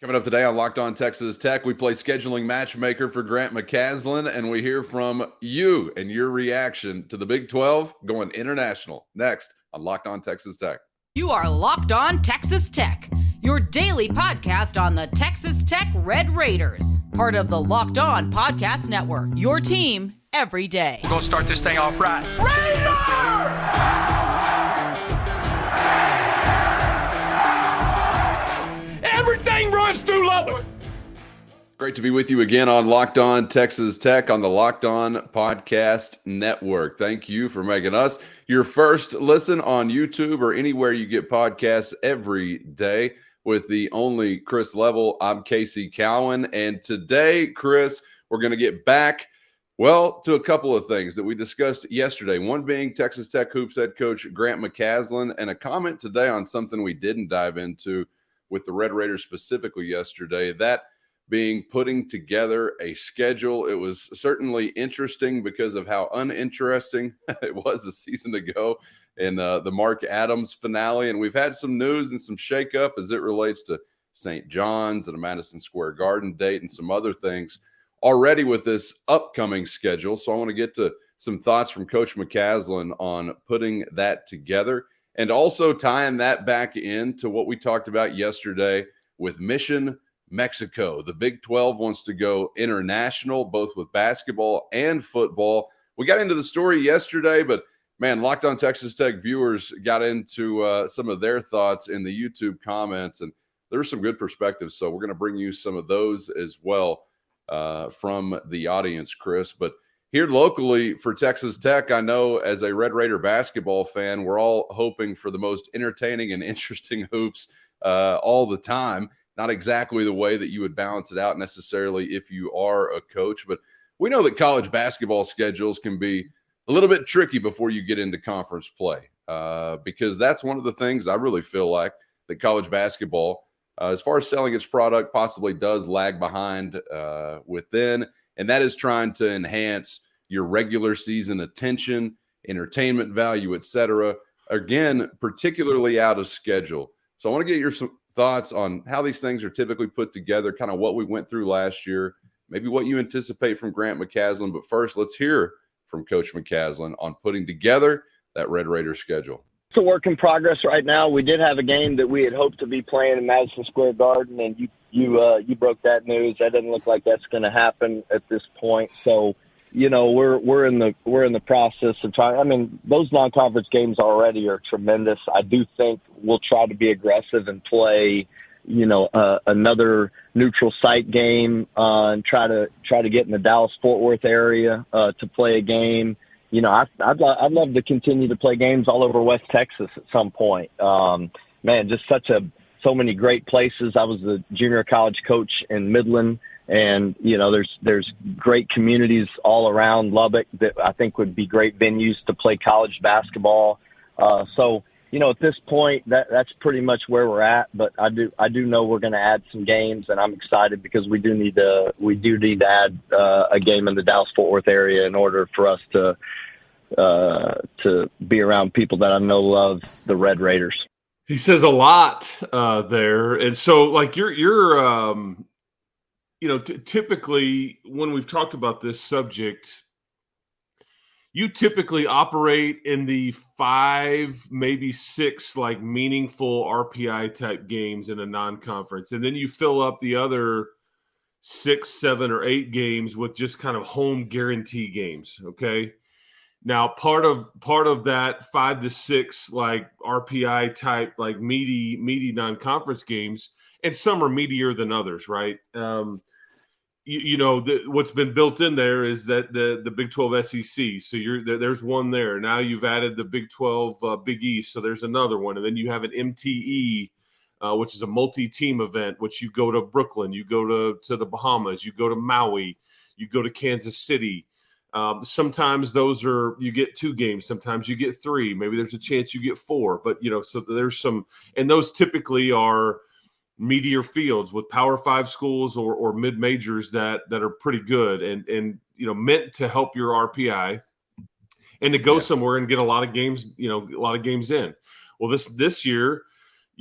Coming up today on Locked On Texas Tech, we play scheduling matchmaker for Grant McCasland, and we hear from you and your reaction to the Big 12 going international. Next on Locked On Texas Tech. You are Locked On Texas Tech, your daily podcast on the Texas Tech Red Raiders, part of the Locked On Podcast Network, your team every day. We're going to start this thing off right. Raider! Everything runs through Lubbock. Great to be with you again on Locked On Texas Tech on the Locked On Podcast Network. Thank you for making us your first listen on YouTube or anywhere you get podcasts every day. With the only Chris Level, I'm Casey Cowan. And today, Chris, we're going to get back, to a couple of things that we discussed yesterday. One being Texas Tech Hoops head coach Grant McCasland, and a comment today on something we didn't dive into with the Red Raiders specifically yesterday, that being putting together a schedule. It was certainly interesting because of how uninteresting it was a season ago in the Mark Adams finale. And we've had some news and some shakeup as it relates to St. John's and a Madison Square Garden date and some other things already with this upcoming schedule. So I want to get to some thoughts from Coach McCaslin on putting that together and also tying that back into what we talked about yesterday with Mission Mexico. The Big 12 wants to go international, both with basketball and football. We got into the story yesterday, but man, Locked On Texas Tech viewers got into some of their thoughts in the YouTube comments, and there's some good perspectives. So we're going to bring you some of those as well from the audience, Chris. But here locally for Texas Tech, I know as a Red Raider basketball fan, we're all hoping for the most entertaining and interesting hoops all the time. Not exactly the way that you would balance it out necessarily if you are a coach, but we know that college basketball schedules can be a little bit tricky before you get into conference play because that's one of the things I really feel like that college basketball, as far as selling its product, possibly does lag behind within, and that is trying to enhance your regular season attention, entertainment value, etc. Again, particularly out of schedule. So I want to get your thoughts on how these things are typically put together, kind of what we went through last year, maybe what you anticipate from Grant McCaslin. But first, let's hear from Coach McCaslin on putting together that Red Raider schedule. It's a work in progress right now. We did have a game that we had hoped to be playing in Madison Square Garden, and you broke that news. That doesn't look like that's going to happen at this point. So, we're in the process of trying. I mean, those non-conference games already are tremendous. I do think we'll try to be aggressive and play, another neutral site game and try to get in the Dallas-Fort Worth area to play a game. I'd love to continue to play games all over West Texas at some point. Just so many great places. I was the junior college coach in Midland, and there's great communities all around Lubbock that I think would be great venues to play college basketball. At this point, that's pretty much where we're at. But I do know we're going to add some games, and I'm excited because we do need to add a game in the Dallas-Fort Worth area in order for us to be around people that I know love the Red Raiders. He says a lot there, and so like you're typically when we've talked about this subject, you typically operate in the 5, maybe 6 like meaningful RPI type games in a non-conference, and then you fill up the other 6, 7, or 8 games with just kind of home guarantee games. Okay. Now, part of that 5 to 6 like RPI type like meaty non-conference games, and some are meatier than others, right? What's been built in there is that the Big 12 SEC. So there's one there. Now you've added the Big 12 Big East, so there's another one, and then you have an MTE, which is a multi-team event, which you go to Brooklyn, you go to the Bahamas, you go to Maui, you go to Kansas City. Sometimes you get 2 games, sometimes you get 3, maybe there's a chance you get 4, but so there's some, and those typically are meatier fields with Power 5 schools or mid majors that are pretty good and meant to help your RPI and to go somewhere and get a lot of games in. Well, this year,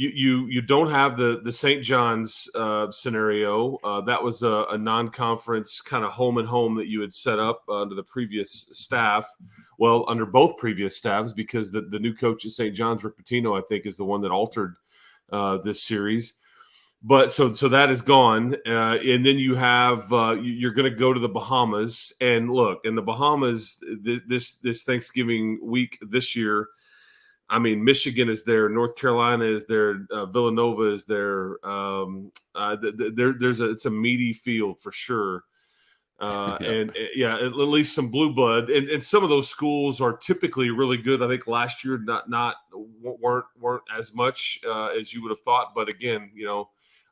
you don't have the St. John's scenario. That was a non-conference kind of home and home that you had set up under the previous staff. Well, under both previous staffs, because the new coach at St. John's, Rick Pitino, I think, is the one that altered this series. But so that is gone, and then you have you're going to go to the Bahamas, and look, in the Bahamas this Thanksgiving week this year. I mean, Michigan is there, North Carolina is there, Villanova is there. It's a meaty field for sure, and at least some blue blood, and some of those schools are typically really good. I think last year weren't as much as you would have thought, but again,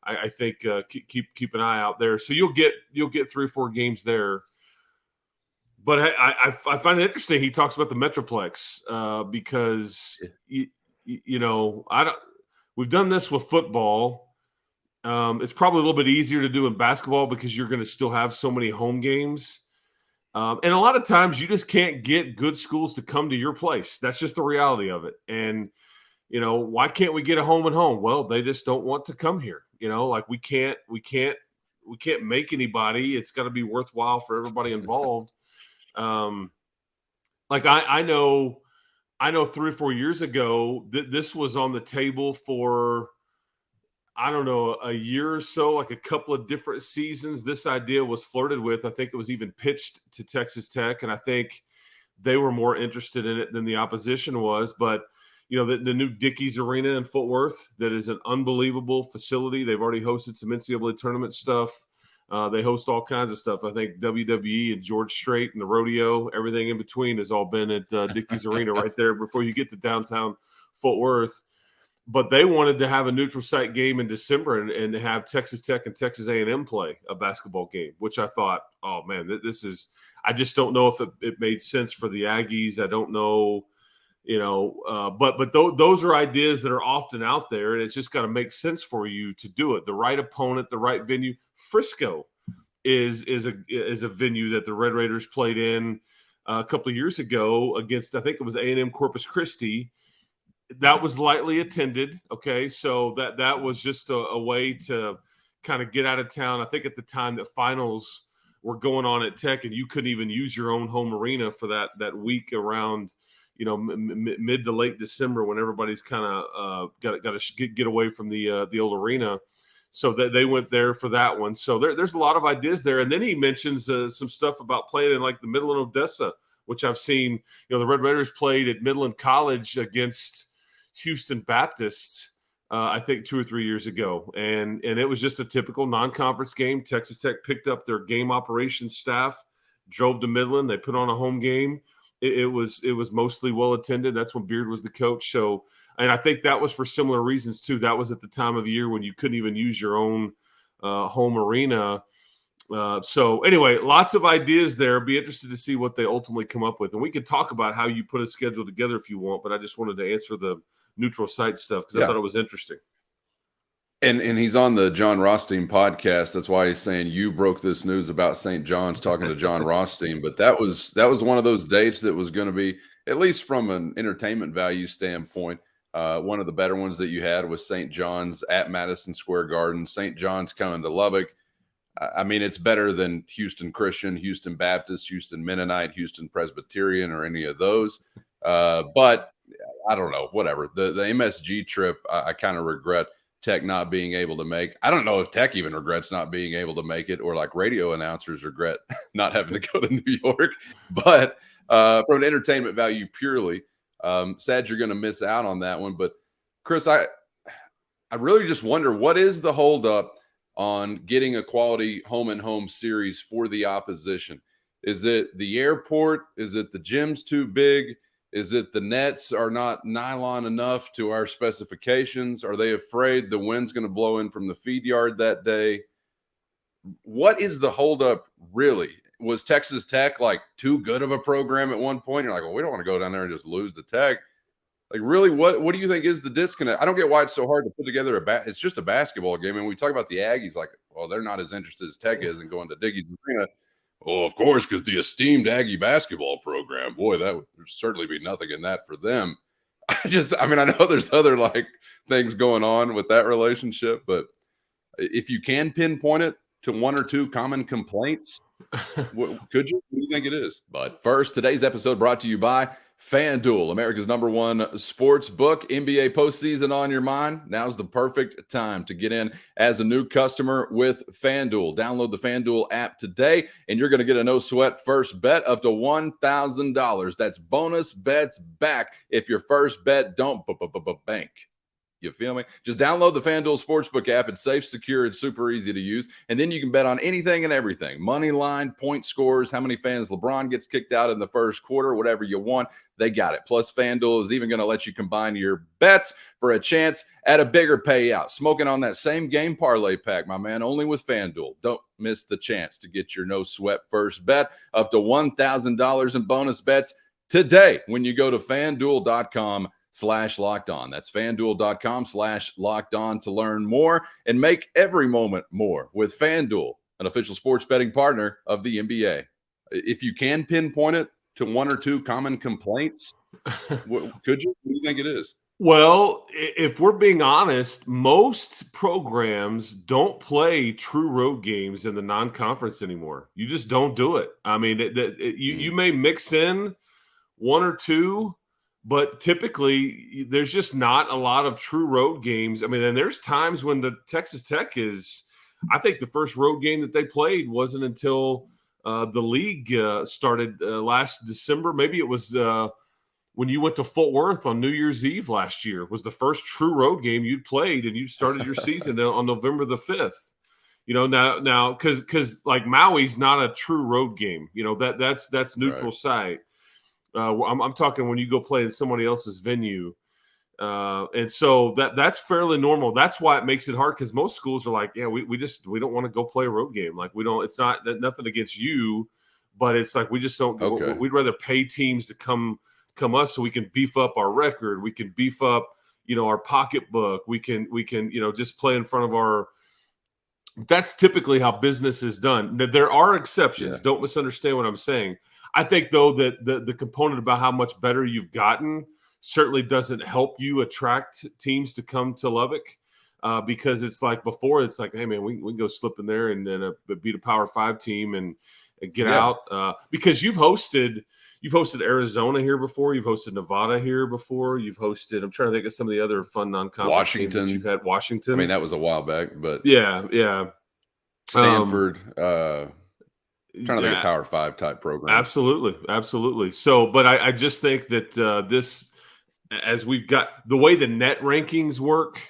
I think keep an eye out there. So you'll get 3 or 4 games there. But I find it interesting. He talks about the Metroplex because we've done this with football. It's probably a little bit easier to do in basketball because you're going to still have so many home games, and a lot of times you just can't get good schools to come to your place. That's just the reality of it. And why can't we get a home and home? Well, they just don't want to come here. Like we can't make anybody. It's got to be worthwhile for everybody involved. Like I know 3 or 4 years ago that this was on the table for, I don't know, a year or so, like a couple of different seasons. This idea was flirted with. I think it was even pitched to Texas Tech, and I think they were more interested in it than the opposition was. But the new Dickies Arena in Fort Worth, that is an unbelievable facility. They've already hosted some NCAA tournament stuff. They host all kinds of stuff. I think WWE and George Strait and the rodeo, everything in between has all been at Dickies Arena right there before you get to downtown Fort Worth. But they wanted to have a neutral site game in December and have Texas Tech and Texas A&M play a basketball game, which I thought, oh, man, this is – I just don't know if it made sense for the Aggies. I don't know, but those are ideas that are often out there, and it's just got to make sense for you to do it. The right opponent, the right venue. Frisco is a venue that the Red Raiders played in a couple of years ago against, I think it was A&M Corpus Christi. That was lightly attended. Okay, so that was just a way to kind of get out of town. I think at the time that finals were going on at Tech, and you couldn't even use your own home arena for that week around mid to late December when everybody's kind of got to get away from the old arena. So that they went there for that one. So there's a lot of ideas there. And then he mentions some stuff about playing in like the Midland Odessa, which I've seen. The Red Raiders played at Midland College against Houston Baptist, I think 2 or 3 years ago. And it was just a typical non-conference game. Texas Tech picked up their game operations staff, drove to Midland. They put on a home game. It was mostly well attended. That's when Beard was the coach. So, and I think that was for similar reasons too. That was at the time of year when you couldn't even use your own home arena. So anyway, lots of ideas there. Be interested to see what they ultimately come up with. And we can talk about how you put a schedule together if you want, but I just wanted to answer the neutral site stuff because I thought it was interesting. And he's on the John Rothstein podcast. That's why he's saying you broke this news about St. John's, talking to John Rothstein. But that was one of those dates that was going to be, at least from an entertainment value standpoint, one of the better ones that you had was St. John's at Madison Square Garden. St. John's coming to Lubbock. I mean, it's better than Houston Christian, Houston Baptist, Houston Mennonite, Houston Presbyterian, or any of those. But I don't know, whatever. The MSG trip, I kind of regret Tech not being able to make. I don't know if Tech even regrets not being able to make it, or like radio announcers regret not having to go to New York. But from an entertainment value purely, sad you're going to miss out on that one. But Chris, I really just wonder, what is the holdup on getting a quality home and home series for the opposition? Is it the airport? Is it the gym's too big? Is it the nets are not nylon enough to our specifications? Are they afraid the wind's going to blow in from the feed yard that day? What is the holdup really? Was Texas Tech like too good of a program at one point? You're like, well, we don't want to go down there and just lose to Tech. Like, really, what do you think is the disconnect? I don't get why it's so hard to put together it's just a basketball game. And we talk about the Aggies, like, well, they're not as interested as Tech is in going to Dickies Arena. Oh, of course, because the esteemed Aggie basketball program, boy, that would certainly be nothing in that for them. I mean, I know there's other like things going on with that relationship, but if you can pinpoint it to one or two common complaints, could you? What do you think it is? But first, today's episode brought to you by FanDuel, America's #1 sports book. NBA postseason on your mind? Now's the perfect time to get in as a new customer with FanDuel. Download the FanDuel app today, and you're going to get a no-sweat first bet up to $1,000. That's bonus bets back if your first bet don't bank. You feel me? Just download the FanDuel Sportsbook app. It's safe, secure, it's super easy to use. And then you can bet on anything and everything. Money line, point scores, how many fans LeBron gets kicked out in the first quarter, whatever you want, they got it. Plus, FanDuel is even going to let you combine your bets for a chance at a bigger payout. Smoking on that same game parlay pack, my man, only with FanDuel. Don't miss the chance to get your no-sweat first bet up to $1,000 in bonus bets today when you go to FanDuel.com/lockedon. That's FanDuel.com/lockedon to learn more and make every moment more with FanDuel, an official sports betting partner of the NBA. If you can pinpoint it to one or two common complaints, could you? What do you think it is? Well, if we're being honest, most programs don't play true road games in the non-conference anymore. You just don't do it. I mean, you may mix in one or two, but typically, there's just not a lot of true road games. I mean, and there's times when the Texas Tech is – I think the first road game that they played wasn't until the league started last December. Maybe it was when you went to Fort Worth on New Year's Eve last year was the first true road game you'd played, and you started your season on November the 5th. You know, now because like Maui's not a true road game. You know, that's neutral site. I'm talking when you go play in somebody else's venue. And so that's fairly normal. That's why it makes it hard, because most schools are like, yeah, we don't want to go play a road game. Like it's not nothing against you, but it's like we just don't go. Okay. We'd rather pay teams to come us so we can beef up our record. We can beef up, our pocketbook. We can, just play in front of our. That's typically how business is done. There are exceptions. Yeah. Don't misunderstand what I'm saying. I think, though, that the component about how much better you've gotten certainly doesn't help you attract teams to come to Lubbock, because it's like before, it's like, hey, man, we can go slip in there and beat a Power 5 team and get out. Because you've hosted Arizona here before. You've hosted Nevada here before. You've hosted – I'm trying to think of some of the other fun non-conference games that you've had. Washington. I mean, that was a while back, but – Yeah. Stanford trying to think of Power 5 type program. Absolutely. So, but I just think that this, as we've got the way the net rankings work,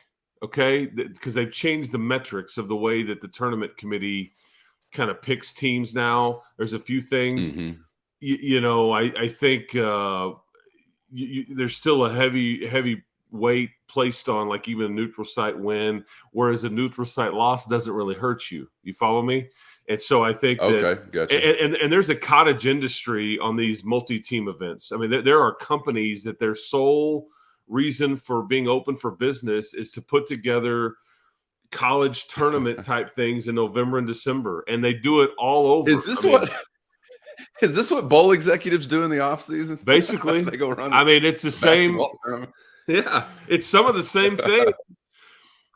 okay, because they've changed the metrics of the way that the tournament committee kind of picks teams now. There's a few things, I think there's still a heavy weight placed on like even a neutral site win, whereas a neutral site loss doesn't really hurt you. You follow me? And so I think that, gotcha. And there's a cottage industry on these multi-team events. I mean, there are companies that their sole reason for being open for business is to put together college tournament type things in November and December, and they do it all over. Is this what bowl executives do in the off season? Basically, they go run. I mean, it's the same. Yeah, it's some of the same things,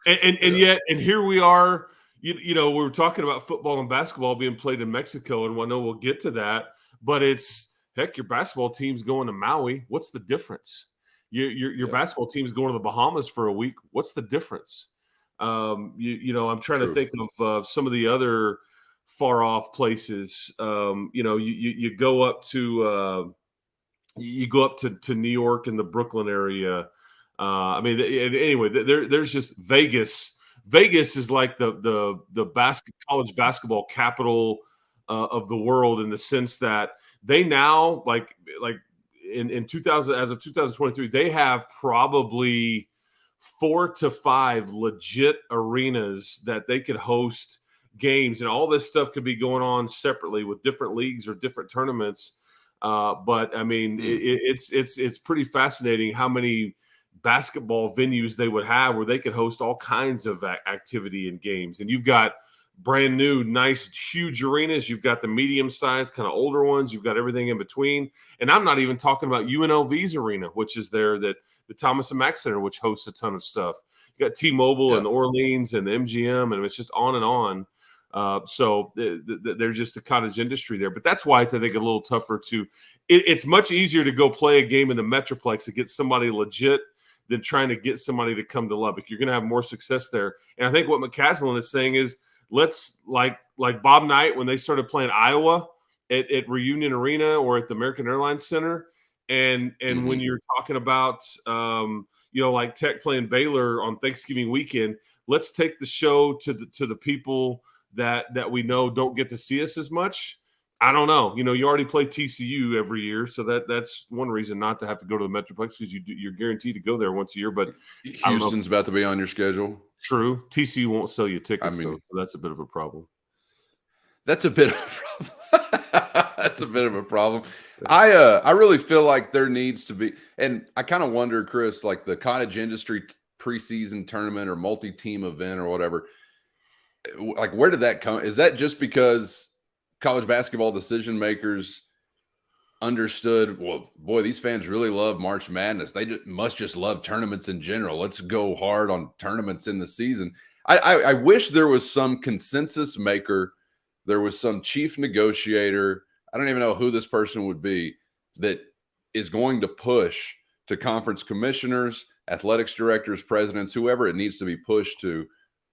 and yet here we are. We were talking about football and basketball being played in Mexico, and I know we'll get to that. But it's heck, your basketball team's going to Maui. What's the difference? Your basketball team's going to the Bahamas for a week. What's the difference? I'm trying to think of some of the other far off places. You go up to New York and the Brooklyn area. Anyway, there's just Vegas. Vegas is like the college basketball capital of the world, in the sense that they now like in 2000, as of 2023, they have probably 4 to 5 legit arenas that they could host games, and all this stuff could be going on separately with different leagues or different tournaments. But I mean, it's pretty fascinating how many basketball venues they would have where they could host all kinds of activity and games. And you've got brand new, nice, huge arenas. You've got the medium-sized, kind of older ones. You've got everything in between. And I'm not even talking about UNLV's arena, which is there that the Thomas and Mack Center, which hosts a ton of stuff. You got T-Mobile and Orleans and the MGM, and it's just on and on. So there's just a cottage industry there. But that's why it's, I think, a little tougher to it's much easier to go play a game in the Metroplex to get somebody legit than trying to get somebody to come to Lubbock. You're going to have more success there. And I think what McCaslin is saying is, let's like Bob Knight when they started playing Iowa at Reunion Arena or at the American Airlines Center. And when you're talking about, like Tech playing Baylor on Thanksgiving weekend, let's take the show to the people that we know don't get to see us as much. I don't know. You already play TCU every year, so that's one reason not to have to go to the Metroplex, because you're guaranteed to go there once a year. But Houston's about to be on your schedule. True. TCU won't sell you tickets, though, so that's a bit of a problem. That's a bit of a problem. That's a bit of a problem. I really feel like there needs to be, and I kind of wonder, Chris, like the cottage industry preseason tournament or multi-team event or whatever, like where did that come? Is that just because college basketball decision makers understood, well, boy, these fans really love March Madness. They must just love tournaments in general. Let's go hard on tournaments in the season. I wish there was some consensus maker. There was some chief negotiator. I don't even know who this person would be that is going to push to conference commissioners, athletics directors, presidents, whoever it needs to be pushed to.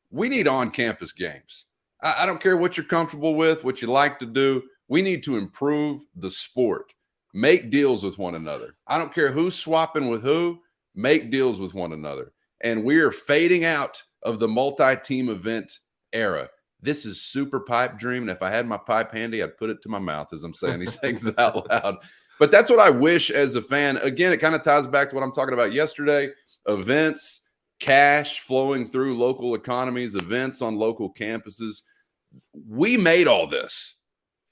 We need on-campus games. I don't care what you're comfortable with, what you like to do. We need to improve the sport. Make deals with one another. I don't care who's swapping with who. Make deals with one another. And we are fading out of the multi-team event era. This is super pipe dream. And if I had my pipe handy, I'd put it to my mouth as I'm saying these things out loud. But that's what I wish as a fan. Again, it kind of ties back to what I'm talking about yesterday. Events, cash flowing through local economies, events on local campuses. We made all this.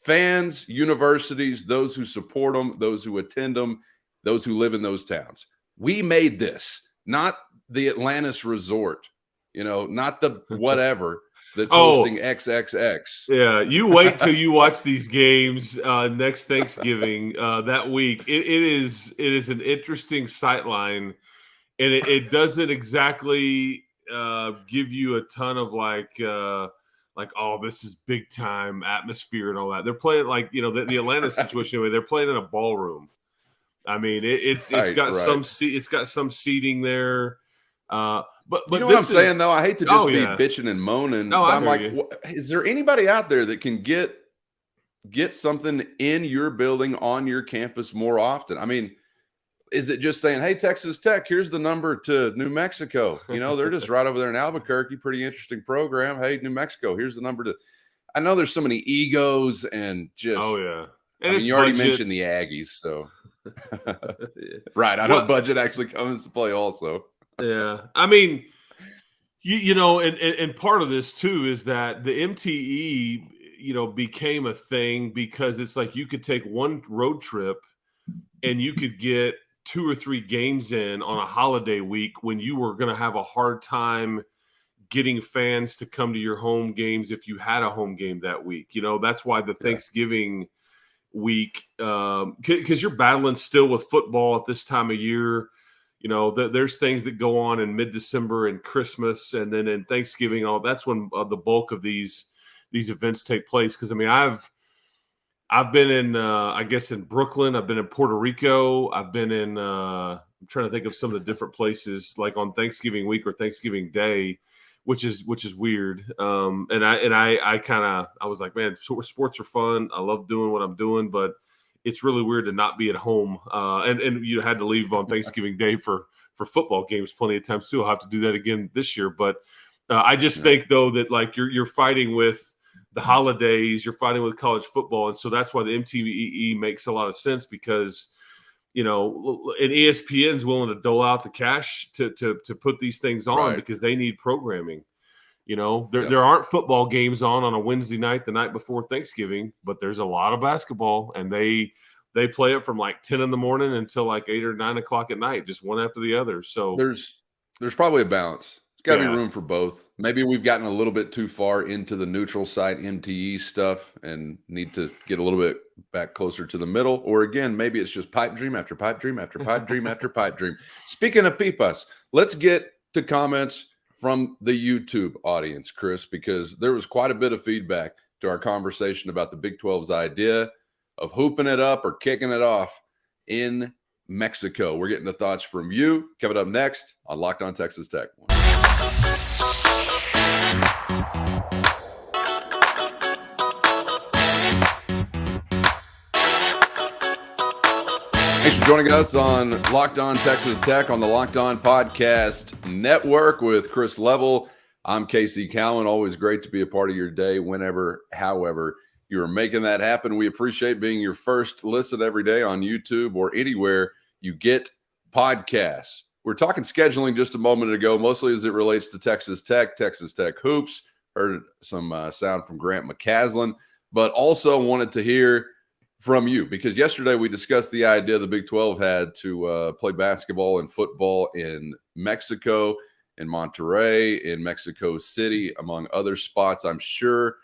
Fans, universities, those who support them, those who attend them, those who live in those towns. We made this, not the Atlantis Resort, not the whatever that's hosting XXX. Yeah, you wait till you watch these games next Thanksgiving that week. It is an interesting sightline, and it doesn't exactly give you a ton of oh, this is big time atmosphere and all that. They're playing the Atlanta situation. They're playing in a ballroom. I mean, it's got some seating there. But you know what I'm saying though? I hate to just be bitching and moaning. No, but I'm like, is there anybody out there that can get something in your building on your campus more often? I mean, is it just saying, hey, Texas Tech, here's the number to New Mexico? They're just right over there in Albuquerque. Pretty interesting program. Hey, New Mexico, here's the number to. I know there's so many egos and just. Oh yeah. And I mean, you already mentioned the Aggies, so. Right. I know budget actually comes to play also. Yeah. I mean, and part of this too is that the MTE, became a thing because it's like you could take one road trip and you could get 2 or 3 games in on a holiday week when you were going to have a hard time getting fans to come to your home games if you had a home game that week. That's why the Thanksgiving week, because you're battling still with football at this time of year. There's things that go on in mid-December and Christmas, and then in Thanksgiving, that's when the bulk of these events take place. Because I mean, I've been in, I guess, in Brooklyn. I've been in Puerto Rico. I've been in. I'm trying to think of some of the different places, like on Thanksgiving week or Thanksgiving Day, which is weird. And I was like, man, sports are fun. I love doing what I'm doing, but it's really weird to not be at home. And you had to leave on Thanksgiving Day for football games plenty of times too. I'll have to do that again this year. But I just think though that like you're fighting with the holidays, you're fighting with college football. And so that's why the MTE makes a lot of sense because, and ESPN's willing to dole out the cash to put these things on because they need programming. There aren't football games on a Wednesday night, the night before Thanksgiving, but there's a lot of basketball, and they play it from like 10 in the morning until like 8 or 9 o'clock at night, just one after the other. So there's probably a balance. It's got to be room for both. Maybe we've gotten a little bit too far into the neutral site MTE stuff and need to get a little bit back closer to the middle. Or again, maybe it's just pipe dream after pipe dream after pipe dream after pipe dream. Speaking of Pipas, let's get to comments from the YouTube audience, Chris, because there was quite a bit of feedback to our conversation about the Big 12's idea of hooping it up or kicking it off in Mexico. We're getting the thoughts from you. Coming up next on Locked On Texas Tech. Thanks for joining us on Locked On Texas Tech on the Locked On Podcast Network with Chris Level. I'm Casey Cowan. Always great to be a part of your day whenever, however, you're making that happen. We appreciate being your first listen every day on YouTube or anywhere you get podcasts. We're talking scheduling just a moment ago, mostly as it relates to Texas Tech hoops. Heard some sound from Grant McCasland, but also wanted to hear from you because yesterday we discussed the idea the Big 12 had to play basketball and football in Mexico, in Monterrey, in Mexico City, among other spots. I'm sure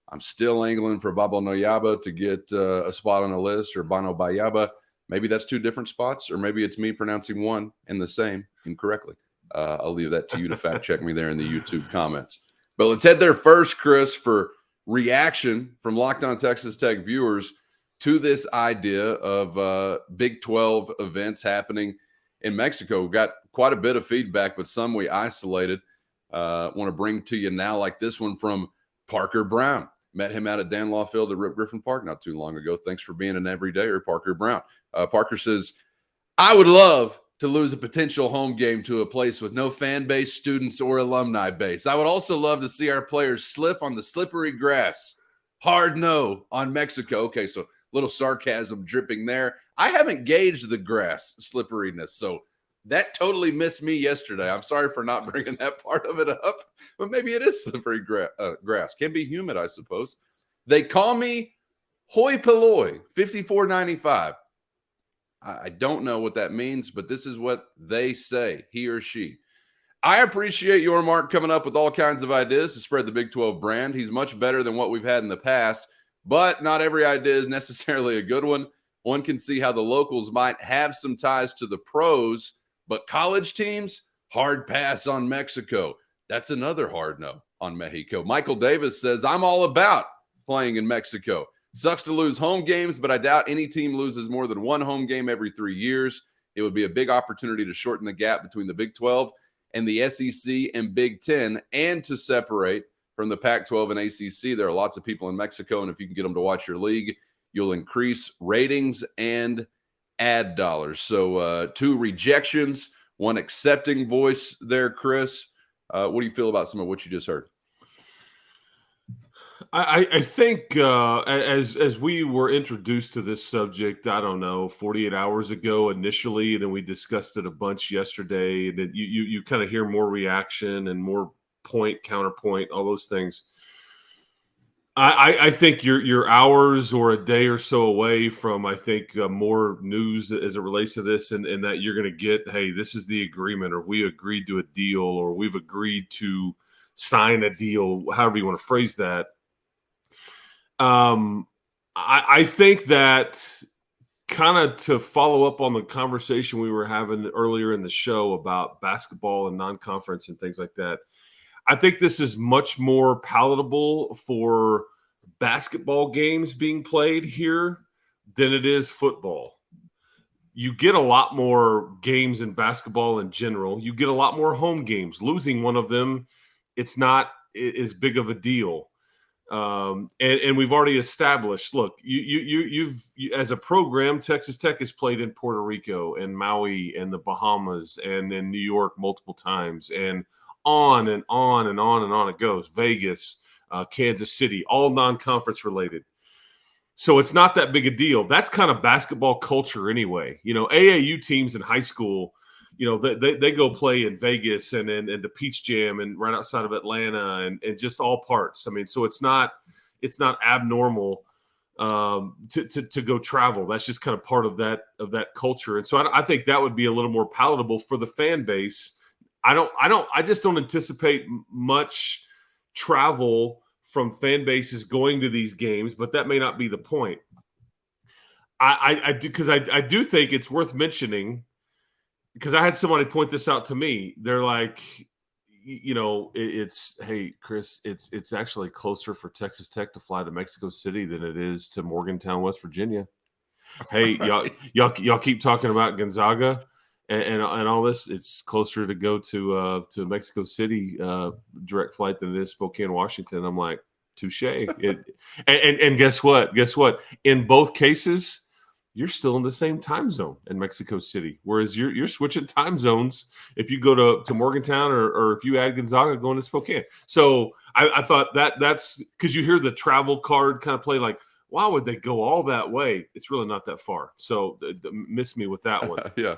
I'm still angling for Babo Noyaba to get a spot on the list, or Bano Bayaba. Maybe that's two different spots, or maybe it's me pronouncing one and the same incorrectly. I'll leave that to you to fact check me there in the YouTube comments. But let's head there first, Chris, for reaction from Locked On Texas Tech viewers to this idea of Big 12 events happening in Mexico. We've got quite a bit of feedback, but some we isolated. Want to bring to you now, like this one from Parker Brown. Met him out at Dan Law Field at Rip Griffin Park not too long ago. Thanks for being an everydayer, Parker Brown. Parker says, I would love to lose a potential home game to a place with no fan base, students, or alumni base. I would also love to see our players slip on the slippery grass. Hard no on Mexico. Okay, so little sarcasm dripping there. I haven't gauged the grass slipperiness, so that totally missed me yesterday. I'm sorry for not bringing that part of it up, but maybe it is slippery grass. Can be humid, I suppose. They call me Hoi Polloi, 5495. I don't know what that means, but this is what they say, he or she. I appreciate your Mark coming up with all kinds of ideas to spread the Big 12 brand. He's much better than what we've had in the past, but not every idea is necessarily a good one. One can see how the locals might have some ties to the pros, but college teams, hard pass on Mexico. That's another hard no on Mexico. Michael Davis says, I'm all about playing in Mexico. Sucks to lose home games, but I doubt any team loses more than one home game every 3 years. It would be a big opportunity to shorten the gap between the Big 12 and the SEC and Big 10, and to separate from the Pac-12 and ACC. There are lots of people in Mexico, and if you can get them to watch your league, you'll increase ratings and ad dollars. So 2 rejections, 1 accepting voice there, Chris. What do you feel about some of what you just heard? I think as we were introduced to this subject, I don't know, 48 hours ago initially, and then we discussed it a bunch yesterday, and then you kind of hear more reaction and more point, counterpoint, all those things. I think you're hours or a day or so away from, I think, more news as it relates to this, and that you're going to get, hey, this is the agreement, or we agreed to a deal, or we've agreed to sign a deal, however you want to phrase that. I think that, kind of to follow up on the conversation we were having earlier in the show about basketball and non-conference and things like that, I think this is much more palatable for basketball games being played here than it is football. You get a lot more games in basketball in general. You get a lot more home games. Losing one of them, it's not as big of a deal. And we've already established, look, you've as a program, Texas Tech has played in Puerto Rico and Maui and the Bahamas and in New York multiple times, and on and on and on and on it goes. Vegas, Kansas City, all non-conference related. So it's not that big a deal. That's kind of basketball culture anyway. You know, AAU teams in high school, you know, they go play in Vegas and the Peach Jam and right outside of Atlanta and just all parts. I mean, so it's not abnormal to go travel. That's just kind of part of that culture. And so I think that would be a little more palatable for the fan base. I just don't anticipate much travel from fan bases going to these games, but that may not be the point. I do, because I do think it's worth mentioning, because I had somebody point this out to me. They're like, hey, Chris, it's actually closer for Texas Tech to fly to Mexico City than it is to Morgantown, West Virginia. Hey, y'all keep talking about Gonzaga and all this. It's closer to go to Mexico City direct flight than it is Spokane, Washington. I'm like, touche. And guess what? In both cases, you're still in the same time zone in Mexico City, whereas you're switching time zones if you go to Morgantown or if you add Gonzaga going to Spokane. So I thought that's because you hear the travel card kind of play like, why would they go all that way? It's really not that far. So miss me with that one. Yeah.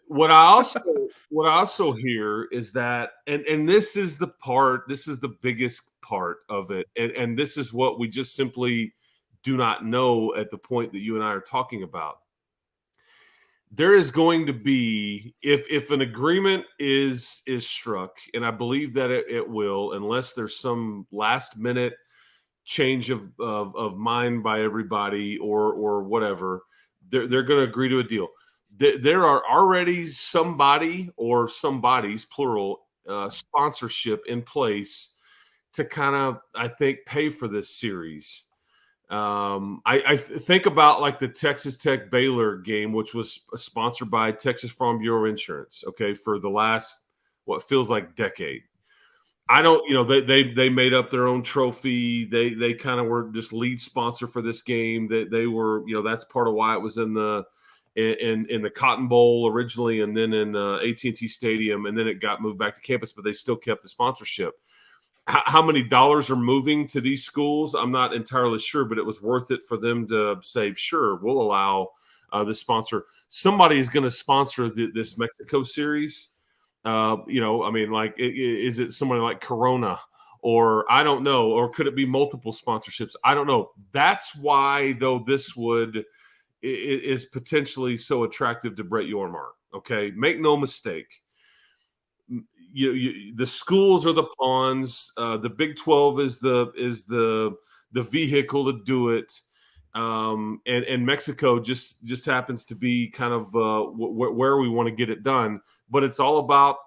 What I also hear is that, and this is the biggest part of it, and this is what we just simply do not know at the point that you and I are talking about. There is going to be, if an agreement is struck, and I believe that it will, unless there's some last minute change of mind by everybody or whatever, they're going to agree to a deal. There are already somebody or somebody's plural sponsorship in place to kind of, I think, pay for this series. I think about like the Texas Tech Baylor game, which was sponsored by Texas Farm Bureau Insurance. Okay, for the last what feels like decade. I don't, they made up their own trophy. They kind of were just lead sponsor for this game. They were, that's part of why it was in the Cotton Bowl originally, and then in AT&T Stadium, and then it got moved back to campus. But they still kept the sponsorship. How many dollars are moving to these schools? I'm not entirely sure, but it was worth it for them to say, sure, we'll allow this sponsor. Somebody is going to sponsor this Mexico series. Is it somebody like Corona, or I don't know, or could it be multiple sponsorships? I don't know. That's why, though, this is potentially so attractive to Brett Yormark. Okay, make no mistake. The schools are the pawns. The Big 12 is the vehicle to do it, and Mexico just happens to be kind of where we want to get it done. But it's all about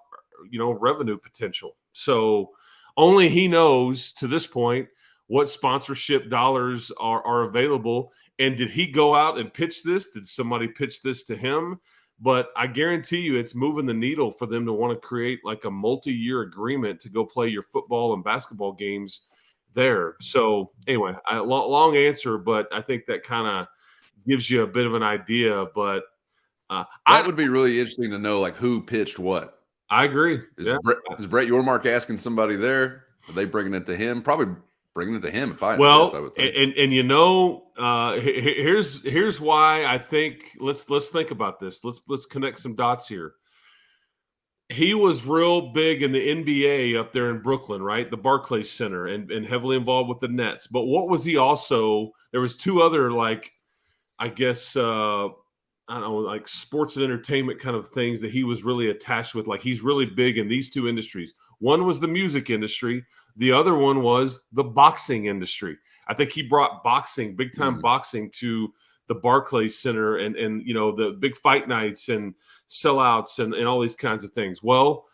revenue potential. So only he knows to this point what sponsorship dollars are available. And did he go out and pitch this? Did somebody pitch this to him? But I guarantee you it's moving the needle for them to want to create like a multi-year agreement to go play your football and basketball games there. So anyway, long answer, but I think that kind of gives you a bit of an idea. But that would be really interesting to know, like, who pitched what. I agree. Is Brett Yormark asking somebody there? Are they bringing it to him? Probably bringing it to him. If I guess, I would think. Here's why I think let's think about this. Let's connect some dots here. He was real big in the NBA up there in Brooklyn, right? The Barclays Center, and heavily involved with the Nets. But what was he also? There was two other, like, I guess, I don't know, like sports and entertainment kind of things that he was really attached with. Like, he's really big in these two industries. One was the music industry. The other one was the boxing industry. I think he brought boxing, big time boxing, to the Barclays Center and the big fight nights and sellouts and all these kinds of things. Well,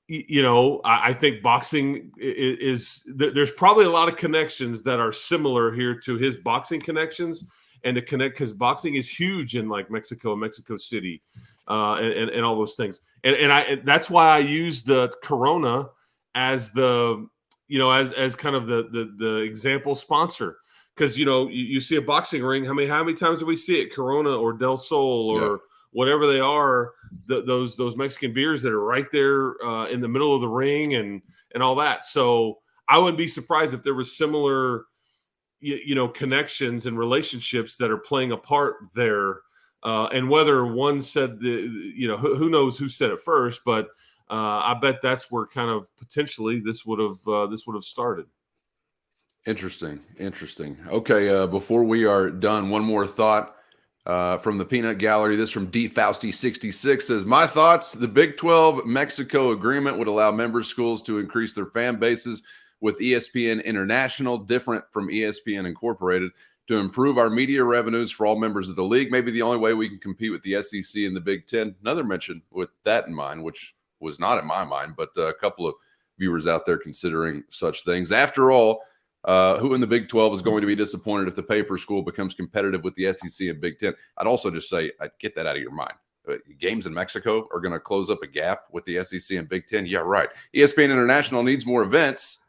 I think boxing is there's probably a lot of connections that are similar here to his boxing connections, and to connect, because boxing is huge in like Mexico and Mexico City and all those things. And that's why I use the Corona as the, as kind of the example sponsor. Because, you see a boxing ring. How many times do we see it? Corona or Del Sol or whatever they are, those Mexican beers that are right there in the middle of the ring and all that. So I wouldn't be surprised if there was similar, connections and relationships that are playing a part there. And whether one said who knows who said it first, but I bet that's where kind of potentially this would have started. Interesting. Okay. Before we are done, one more thought. From the Peanut Gallery, this from D. Fausty 66 says, my thoughts, the Big 12 Mexico agreement would allow member schools to increase their fan bases with ESPN International, different from ESPN Incorporated, to improve our media revenues for all members of the league. Maybe the only way we can compete with the SEC and the Big Ten. Another mention with that in mind, which was not in my mind, but a couple of viewers out there considering such things. After all, who in the Big 12 is going to be disappointed if the paper school becomes competitive with the SEC and Big Ten? I'd also just say, I'd get that out of your mind. Games in Mexico are going to close up a gap with the SEC and Big Ten. Yeah, right. ESPN International needs more events.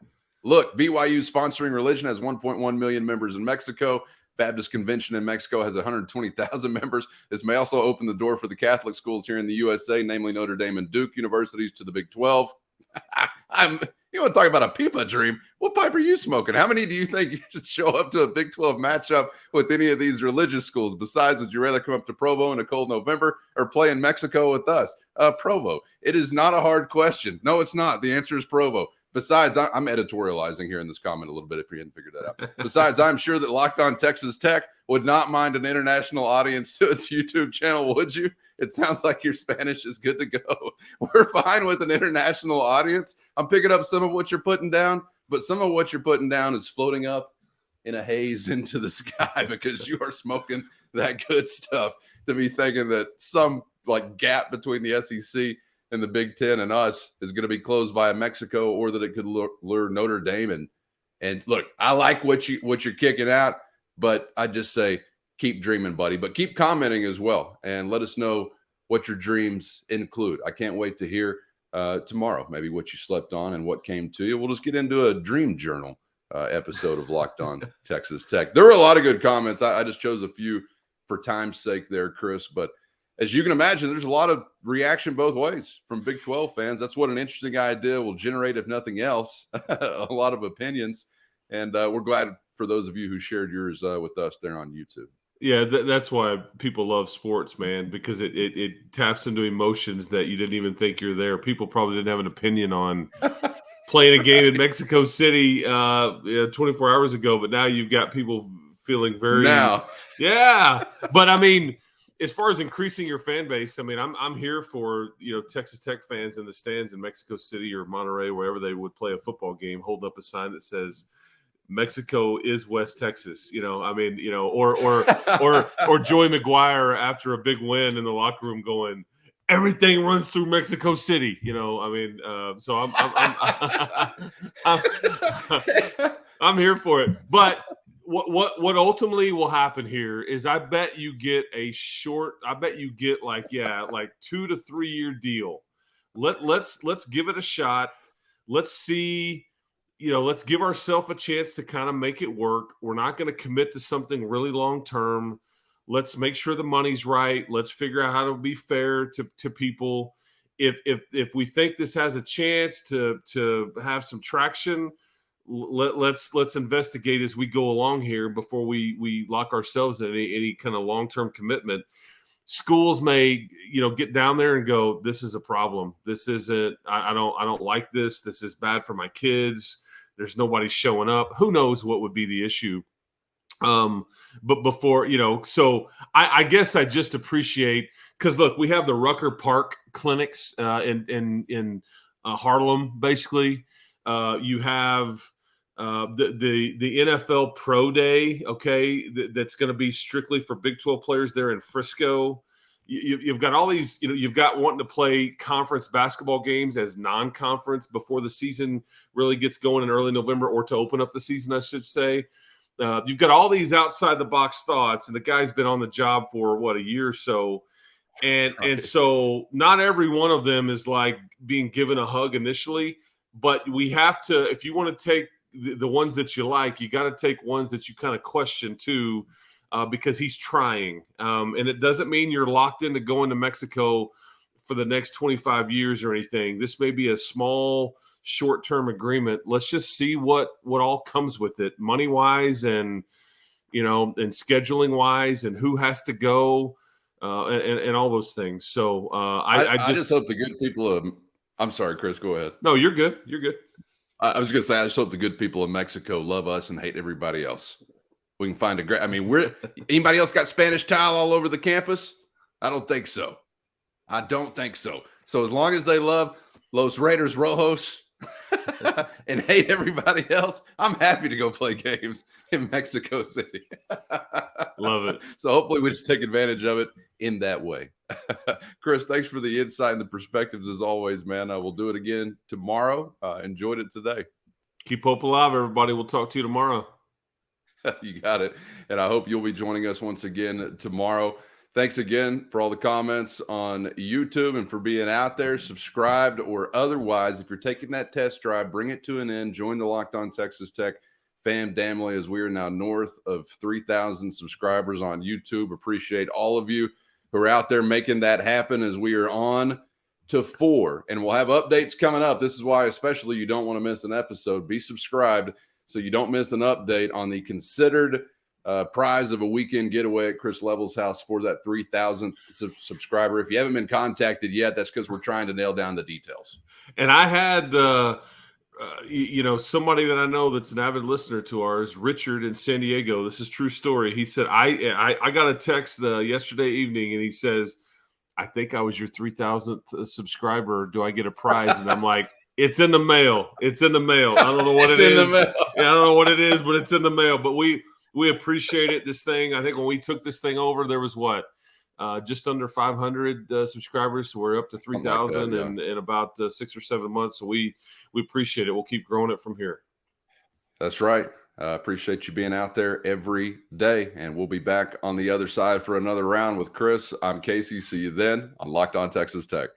Look, BYU sponsoring religion has 1.1 million members in Mexico. Baptist Convention in Mexico has 120,000 members. This may also open the door for the Catholic schools here in the USA, namely Notre Dame and Duke universities, to the Big 12. You want to talk about a pipa dream? What pipe are you smoking? How many do you think you should show up to a Big 12 matchup with any of these religious schools? Besides, would you rather come up to Provo in a cold November or play in Mexico with us? Provo. It is not a hard question. No, it's not. The answer is Provo. Besides, I'm editorializing here in this comment a little bit if you hadn't figured that out. Besides, I'm sure that Locked On Texas Tech would not mind an international audience to its YouTube channel, would you? It sounds like your Spanish is good to go. We're fine with an international audience. I'm picking up some of what you're putting down, but some of what you're putting down is floating up in a haze into the sky because you are smoking that good stuff to be thinking that some like gap between the SEC and the Big Ten and us is going to be closed via Mexico, or that it could lure Notre Dame. And look, I like what you're kicking out, but I just say keep dreaming, buddy. But keep commenting as well, and let us know what your dreams include. I can't wait to hear tomorrow maybe what you slept on and what came to you. We'll just get into a dream journal episode of Locked On Texas Tech. There were a lot of good comments. I just chose a few for time's sake there, Chris, but as you can imagine, there's a lot of reaction both ways from Big 12 fans. That's what an interesting idea will generate, if nothing else, a lot of opinions. And we're glad for those of you who shared yours with us there on YouTube. Yeah, that's why people love sports, man, because it taps into emotions that you didn't even think you're there. People probably didn't have an opinion on playing a game in Mexico City 24 hours ago, but now you've got people feeling very – now. Yeah. But, I mean – as far as increasing your fan base, I mean, I'm here for, Texas Tech fans in the stands in Mexico City or Monterey, wherever they would play a football game, holding up a sign that says Mexico is West Texas, or Joey McGuire after a big win in the locker room going, everything runs through Mexico City, so I'm here for it. But what ultimately will happen here is I bet you get like 2 to 3 year deal. Let's give it a shot. Let's see, let's give ourselves a chance to kind of make it work. We're not going to commit to something really long term. Let's make sure the money's right. Let's figure out how to be fair to people. If we think this has a chance to have some traction, let's investigate as we go along here before we lock ourselves in any kind of long-term commitment. Schools may, get down there and go, this is a problem. This isn't, I don't like this. This is bad for my kids. There's nobody showing up. Who knows what would be the issue? But before, so I guess I just appreciate, because look, we have the Rucker Park clinics in Harlem, basically. You have the NFL Pro Day, okay, that's going to be strictly for Big 12 players there in Frisco. You've got all these, you've got wanting to play conference basketball games as non-conference before the season really gets going in early November, or to open up the season, I should say. You've got all these outside the box thoughts, and the guy's been on the job for a year or so. And so not every one of them is like being given a hug initially, but we have to, if you want to take the ones that you like, you got to take ones that you kind of question too, because he's trying. And it doesn't mean you're locked into going to Mexico for the next 25 years or anything. This may be a small, short-term agreement. Let's just see what all comes with it, money-wise and, and scheduling-wise, and who has to go, and all those things. So I just hope the good people of – I'm sorry, Chris, go ahead. No, you're good. You're good. I was going to say, I just hope the good people of Mexico love us and hate everybody else. We can find a great. I mean, anybody else got Spanish tile all over the campus? I don't think so. I don't think so. So as long as they love Los Raiders Rojos and hate everybody else, I'm happy to go play games in Mexico City. Love it. So hopefully we just take advantage of it in that way. Chris, thanks for the insight and the perspectives as always, man. We'll do it again tomorrow. Enjoyed it today. Keep hope alive, everybody. We'll talk to you tomorrow. You got it. And I hope you'll be joining us once again tomorrow. Thanks again for all the comments on YouTube and for being out there, subscribed or otherwise. If you're taking that test drive, bring it to an end. Join the Locked On Texas Tech fam damnily as we are now north of 3,000 subscribers on YouTube. Appreciate all of you who are out there making that happen as we are on to 4. And we'll have updates coming up. This is why especially you don't want to miss an episode. Be subscribed so you don't miss an update on the considered prize of a weekend getaway at Chris Level's house for that 3,000th subscriber. If you haven't been contacted yet, that's because we're trying to nail down the details. And I had, somebody that I know that's an avid listener to ours, Richard in San Diego. This is true story. He said, I got a text yesterday evening, and he says, I think I was your 3,000th subscriber. Do I get a prize? And I'm like, it's in the mail. It's in the mail. I don't know what it is. I don't know what it is, but it's in the mail. But we appreciate it. This thing, I think when we took this thing over, there was just under 500 subscribers. So we're up to 3,000 in about 6 or 7 months. So we appreciate it. We'll keep growing it from here. That's right. Appreciate you being out there every day. And we'll be back on the other side for another round with Chris. I'm Casey. See you then on Locked On Texas Tech.